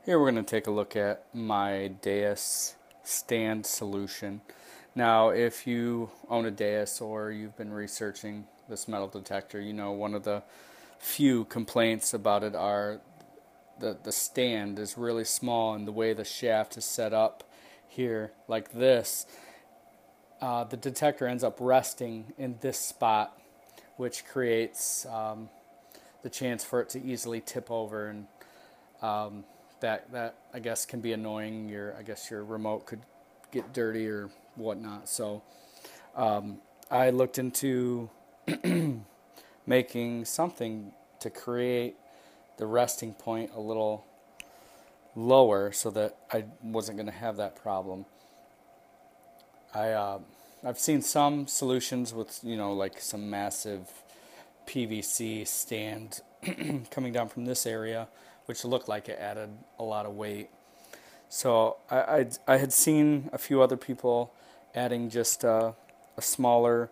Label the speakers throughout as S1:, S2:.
S1: Here we're going to take a look at my Deus stand solution. Now, if you own a Deus or you've been researching this metal detector, you know one of the few complaints about it are the stand is really small, and the way the shaft is set up here like this, the detector ends up resting in this spot, which creates the chance for it to easily tip over, and that I guess can be annoying. I guess your remote could get dirty or whatnot. So I looked into making something to create the resting point a little lower so that I wasn't going to have that problem. I've seen some solutions with like some massive PVC stand coming down from this area, which looked like it added a lot of weight. So I had seen a few other people adding just a smaller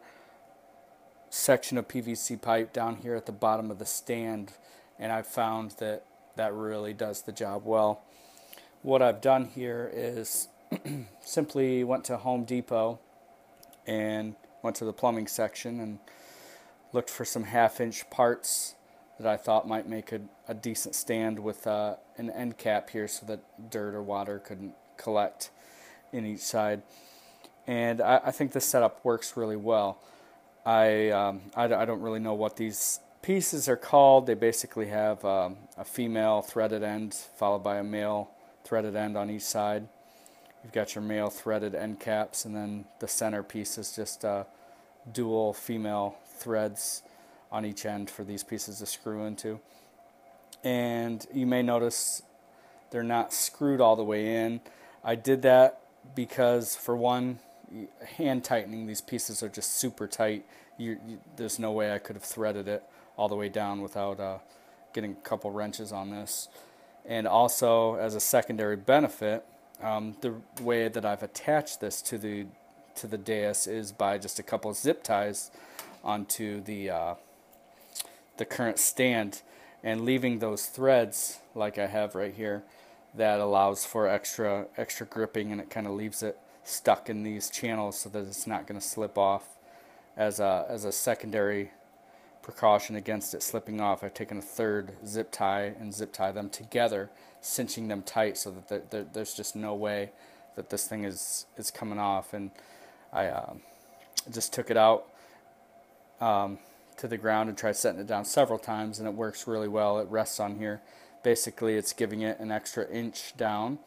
S1: section of PVC pipe down here at the bottom of the stand, and I found that that really does the job well. What I've done here is simply went to Home Depot and went to the plumbing section and looked for some half-inch parts that I thought might make a decent stand with an end cap here so that dirt or water couldn't collect in each side. And I think this setup works really well. I don't really know what these pieces are called. They basically have a female threaded end followed by a male threaded end on each side. You've got your male threaded end caps, and then the center piece is just dual female threads on each end for these pieces to screw into. And you may notice they're not screwed all the way in. I did that because, for one, hand tightening, these pieces are just super tight. There's no way I could have threaded it all the way down without getting a couple wrenches on this. And also, as a secondary benefit, the way that I've attached this to the Deus is by just a couple of zip ties onto the current stand, and leaving those threads like I have right here. That allows for extra gripping, and it kind of leaves it stuck in these channels so that it's not going to slip off. As a secondary precaution against it slipping off, I've taken a third zip tie and zip tie them together, cinching them tight so that there's just no way that this thing is coming off. And I just took it out to the ground and tried setting it down several times, and it works really well. It rests on here. Basically, it's giving it an extra inch down,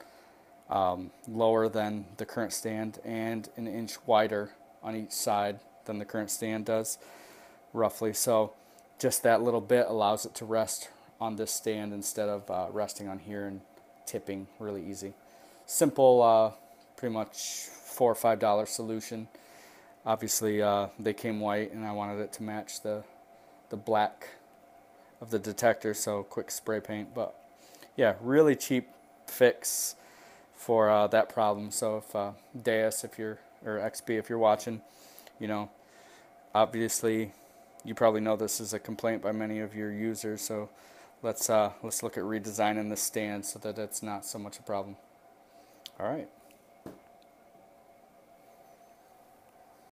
S1: lower than the current stand, and an inch wider on each side than the current stand does, roughly. So just that little bit allows it to rest on this stand instead of resting on here and tipping really easy. Simple, pretty much $4 or $5 solution. Obviously, they came white, and I wanted it to match the black of the detector, so quick spray paint. But yeah, really cheap fix for that problem. So if Deus, or XP, if you're watching, obviously you probably know this is a complaint by many of your users. So let's look at redesigning the stand so that it's not so much a problem. All right.